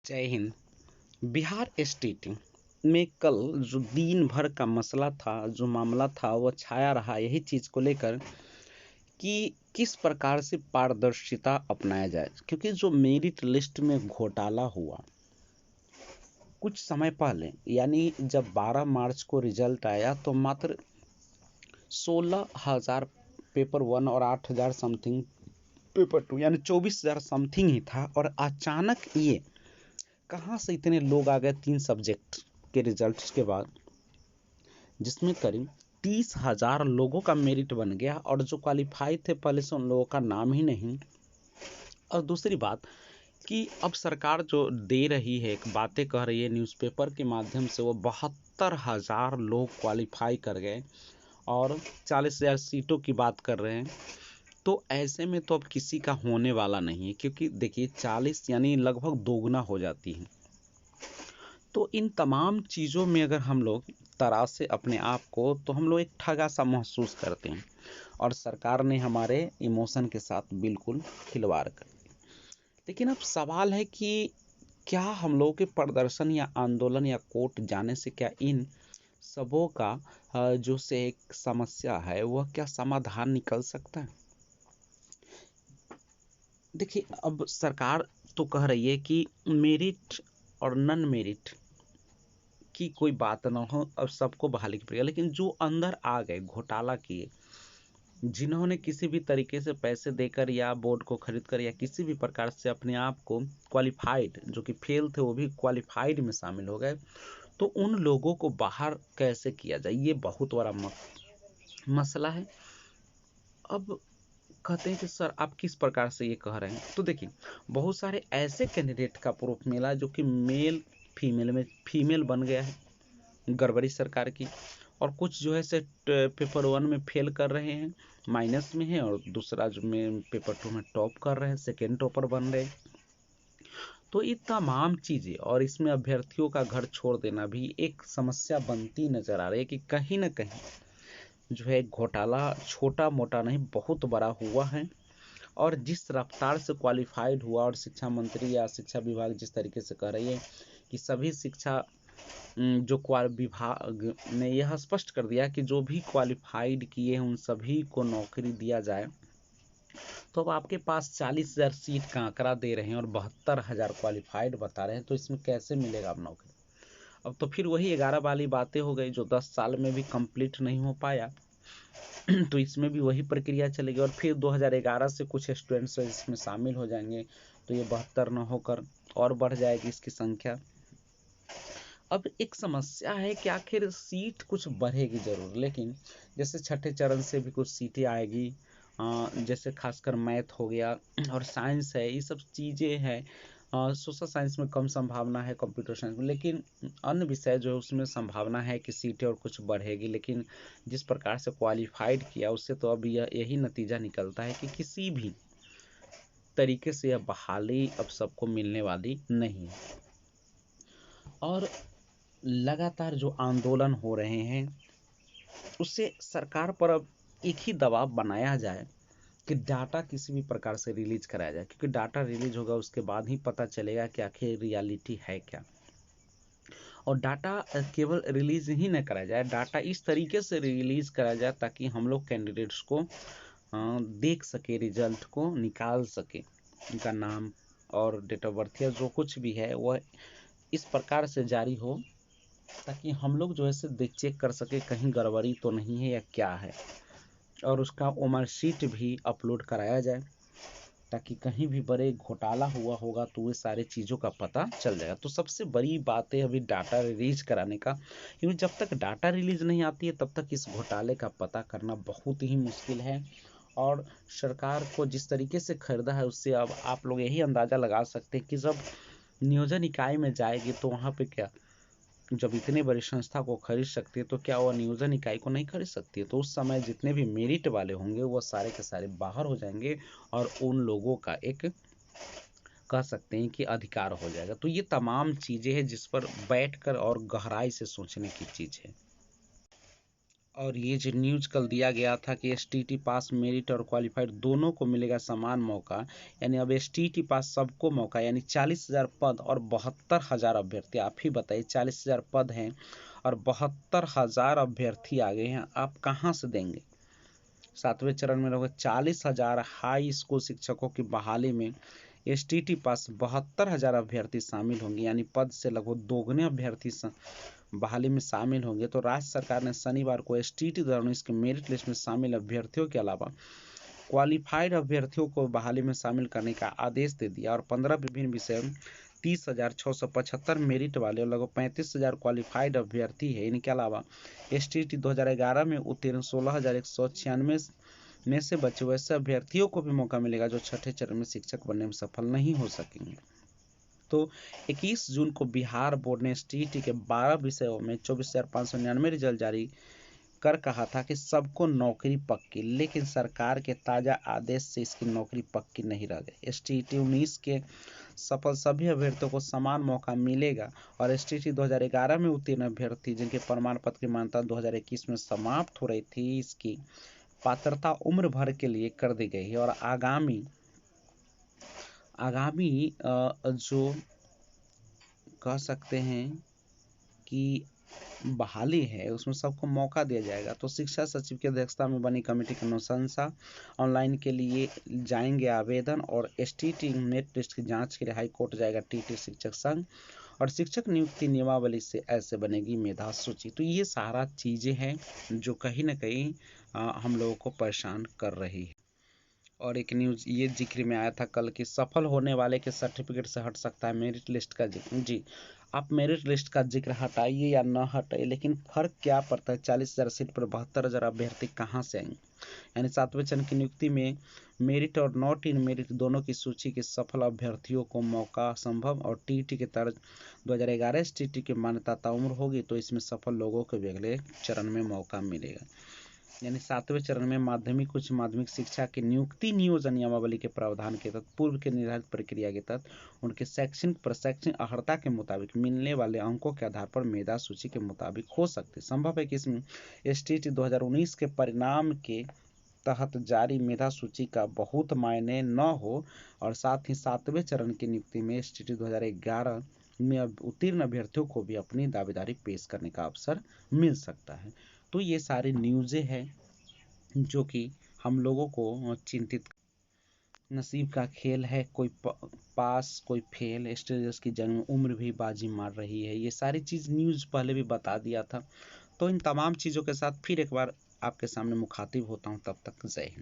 जय हिंद। बिहार स्टेट में कल जो दिन भर का मसला था, जो मामला था, वो छाया रहा यही चीज़ को लेकर कि किस प्रकार से पारदर्शिता अपनाया जाए। क्योंकि जो मेरिट लिस्ट में घोटाला हुआ कुछ समय पहले, यानी जब 12 मार्च को रिजल्ट आया तो मात्र 16,000 पेपर 1 और 8,000 समथिंग पेपर 2, यानी 24,000 समथिंग ही था। और अचानक ये कहाँ से इतने लोग आ गए 3 सब्जेक्ट के रिजल्ट्स के बाद, जिसमें करीब 30,000 लोगों का मेरिट बन गया और जो क्वालिफाई थे पहले से उन लोगों का नाम ही नहीं। और दूसरी बात कि अब सरकार जो दे रही है, एक बातें कह रही है न्यूज़पेपर के माध्यम से, वो 72,000 लोग क्वालिफाई कर गए और 40,000 सीटों की बात कर रहे हैं। तो ऐसे में तो अब किसी का होने वाला नहीं है, क्योंकि देखिए 40 यानी लगभग दोगुना हो जाती है। तो इन तमाम चीज़ों में अगर हम लोग तराशे अपने आप को, तो हम लोग एक ठगा सा महसूस करते हैं और सरकार ने हमारे इमोशन के साथ बिल्कुल खिलवाड़ कर दिया। लेकिन अब सवाल है कि क्या हम लोगों के प्रदर्शन या आंदोलन या कोर्ट जाने से क्या इन सबों का जो से एक समस्या है वह क्या समाधान निकल सकता है। देखिए, अब सरकार तो कह रही है कि मेरिट और नन मेरिट की कोई बात ना हो, अब सबको बहाली की प्रक्रिया। लेकिन जो अंदर आ गए घोटाला किए, जिन्होंने किसी भी तरीके से पैसे देकर या बोर्ड को खरीद कर या किसी भी प्रकार से अपने आप को क्वालिफाइड, जो कि फेल थे वो भी क्वालिफाइड में शामिल हो गए, तो उन लोगों को बाहर कैसे किया जाए, ये बहुत बड़ा मसला है। अब कहते हैं कि सर आप किस प्रकार से ये कह रहे हैं, तो देखिए बहुत सारे ऐसे कैंडिडेट का प्रूफ मिला जो कि मेल फीमेल में फीमेल बन गया है, गड़बड़ी सरकार की। और कुछ जो है से पेपर 1 में फेल कर रहे हैं, माइनस में है, और दूसरा जो में पेपर 2 में टॉप कर रहे हैं, सेकेंड टॉपर बन रहे हैं। तो ये तमाम चीज़ें और इसमें अभ्यर्थियों का घर छोड़ देना भी एक समस्या बनती नजर आ रही है कि कहीं ना कहीं जो है घोटाला छोटा मोटा नहीं बहुत बड़ा हुआ है। और जिस रफ्तार से क्वालिफाइड हुआ, और शिक्षा मंत्री या शिक्षा विभाग जिस तरीके से कह रही है कि सभी शिक्षा जो विभाग ने यह स्पष्ट कर दिया कि जो भी क्वालिफाइड किए हैं उन सभी को नौकरी दिया जाए। तो अब आपके पास 40,000 सीट का आंकड़ा दे रहे हैं और 72,000 क्वालिफाइड बता रहे हैं, तो इसमें कैसे मिलेगा अब नौकरी। अब तो फिर वही 11 वाली बातें हो गई जो 10 साल में भी कंप्लीट नहीं हो पाया। तो इसमें भी वही प्रक्रिया चलेगी और फिर 2011 से कुछ स्टूडेंट्स इसमें शामिल हो जाएंगे, तो ये 72 न होकर और बढ़ जाएगी इसकी संख्या। अब एक समस्या है कि आखिर सीट कुछ बढ़ेगी जरूर, लेकिन जैसे छठे चरण से भी कुछ सीटें आएगी, जैसे खासकर मैथ हो गया और साइंस है, ये सब चीज़ें हैं। सोशल साइंस में कम संभावना है, कंप्यूटर साइंस में, लेकिन अन्य विषय जो है उसमें संभावना है कि सीटें और कुछ बढ़ेगी। लेकिन जिस प्रकार से क्वालिफाइड किया उससे तो अब यही नतीजा निकलता है कि किसी भी तरीके से यह बहाली अब सबको मिलने वाली नहीं है। और लगातार जो आंदोलन हो रहे हैं उससे सरकार पर अब एक ही दबाव बनाया जाए कि डाटा किसी भी प्रकार से रिलीज कराया जाए, क्योंकि डाटा रिलीज होगा उसके बाद ही पता चलेगा कि आखिर रियलिटी है क्या। और डाटा केवल रिलीज ही न कराया जाए, डाटा इस तरीके से रिलीज कराया जाए ताकि हम लोग कैंडिडेट्स को देख सके, रिजल्ट को निकाल सके, उनका नाम और डेट ऑफ बर्थ या जो कुछ भी है वह इस प्रकार से जारी हो ताकि हम लोग जो है से चेक कर सके कहीं गड़बड़ी तो नहीं है या क्या है। और उसका उम्र शीट भी अपलोड कराया जाए ताकि कहीं भी बड़े घोटाला हुआ होगा तो ये सारी चीज़ों का पता चल जाएगा। तो सबसे बड़ी बात है अभी डाटा रिलीज कराने का, क्योंकि जब तक डाटा रिलीज नहीं आती है तब तक इस घोटाले का पता करना बहुत ही मुश्किल है। और सरकार को जिस तरीके से खरीदा है उससे अब आप लोग यही अंदाज़ा लगा सकते हैं कि जब नियोजन इकाई में जाएगी तो वहाँ पे क्या, जब इतने बड़ी संस्था को खरीद सकती है तो क्या वह नियोजन इकाई को नहीं खरीद सकती है। तो उस समय जितने भी मेरिट वाले होंगे वो सारे के सारे बाहर हो जाएंगे और उन लोगों का एक कह सकते हैं कि अधिकार हो जाएगा। तो ये तमाम चीज़ें हैं जिस पर बैठकर और गहराई से सोचने की चीज़ है। और ये जो न्यूज कल दिया गया था कि एसटीटी पास, मेरिट और क्वालिफाइड दोनों को मिलेगा समान मौका, यानी अब एसटीटी पास सबको मौका, यानी 40,000 पद और 72,000 अभ्यर्थी। आप ही बताइए, 40,000 पद हैं और 72,000 अभ्यर्थी आ गए हैं, आप कहाँ से देंगे? 7वें चरण में लगभग 40,000 हाई स्कूल शिक्षकों की बहाली में एसटीटी पास 72,000 अभ्यर्थी शामिल होंगे, यानी पद से लगभग दोगुने अभ्यर्थी बहाली में शामिल होंगे। तो राज्य सरकार ने शनिवार को एसटीटी 2019 के मेरिट लिस्ट में शामिल अभ्यर्थियों के अलावा क्वालिफाइड अभ्यर्थियों को बहाली में शामिल करने का आदेश दे दिया और 15 विभिन्न विषयों में 30,675 मेरिट वाले और लगभग 35,000 क्वालिफाइड अभ्यर्थी है। इनके अलावा एसटीटी 2011 में उत्तीर्ण 16,196 में से बचे वैसे अभ्यर्थियों को भी मौका मिलेगा जो छठे चरण में शिक्षक बनने में सफल नहीं हो सकेंगे। तो 21 जून को बिहार बोर्ड ने एसटीटी के 12 विषयों में 24,599 रिजल्ट जारी कर कहा था कि सबको नौकरी पक्की, लेकिन सरकार के ताजा आदेश से इसकी नौकरी पक्की नहीं रह गई। एसटीटी 19 के सफल सभी अभ्यर्थियों को समान मौका मिलेगा और एसटीटी 2011 में उत्तीर्ण अभ्यर्थी जिनके प्रमाण पत्र की मान्यता 2021 में समाप्त हो रही थी, इसकी पात्रता उम्र भर के लिए कर दी गई है और आगामी जो कह सकते हैं कि बहाली है उसमें सबको मौका दिया जाएगा। तो शिक्षा सचिव की अध्यक्षता में बनी कमेटी की अनुशंसा ऑनलाइन के लिए जाएंगे आवेदन और एसटीटी मेरिट लिस्ट की जांच के लिए हाई कोर्ट जाएगा टीटी शिक्षक संघ और शिक्षक नियुक्ति नियमावली से ऐसे बनेगी मेधा सूची। तो ये सारा चीजें हैं जो कहीं ना कहीं हम लोगों को परेशान कर रही है। और एक न्यूज़ ये जिक्र में आया था कल कि सफल होने वाले के सर्टिफिकेट से हट सकता है मेरिट लिस्ट का जिक्र। जी, आप मेरिट लिस्ट का जिक्र हटाइए या न हटाइए, लेकिन फर्क क्या पड़ता है? 40,000 सीट पर 72,000 अभ्यर्थी कहाँ से आएंगे? यानी 7वें चरण की नियुक्ति में मेरिट और नॉट इन मेरिट दोनों की सूची के सफल अभ्यर्थियों को मौका संभव और टीटी के तर्ज 2011 एसटीटी की मान्यता उम्र होगी तो इसमें सफल लोगों को भी अगले चरण में मौका मिलेगा। यानी 7वें चरण में माध्यमिक उच्च माध्यमिक शिक्षा की नियुक्ति नियोजन नियमावली के प्रावधान के तहत पूर्व के निर्धारित प्रक्रिया के तहत उनके शैक्षणिक प्रशैक्षणिक अर्हता के मुताबिक मिलने वाले अंकों के आधार पर मेधा सूची के मुताबिक हो सकते। संभव है कि इसमें एसटीटी 2019 के परिणाम के तहत जारी मेधा सूची का बहुत मायने न हो और साथ ही 7वें चरण की नियुक्ति में एसटीटी 2011 में उत्तीर्ण अभ्यर्थियों को भी अपनी दावेदारी पेश करने का अवसर मिल सकता है। तो ये सारी न्यूज़ें हैं जो कि हम लोगों को चिंतित। नसीब का खेल है, कोई पास कोई फेल, स्टेजस की जन्म उम्र भी बाजी मार रही है। ये सारी चीज़ न्यूज़ पहले भी बता दिया था। तो इन तमाम चीज़ों के साथ फिर एक बार आपके सामने मुखातिब होता हूँ, तब तक जय हिंद।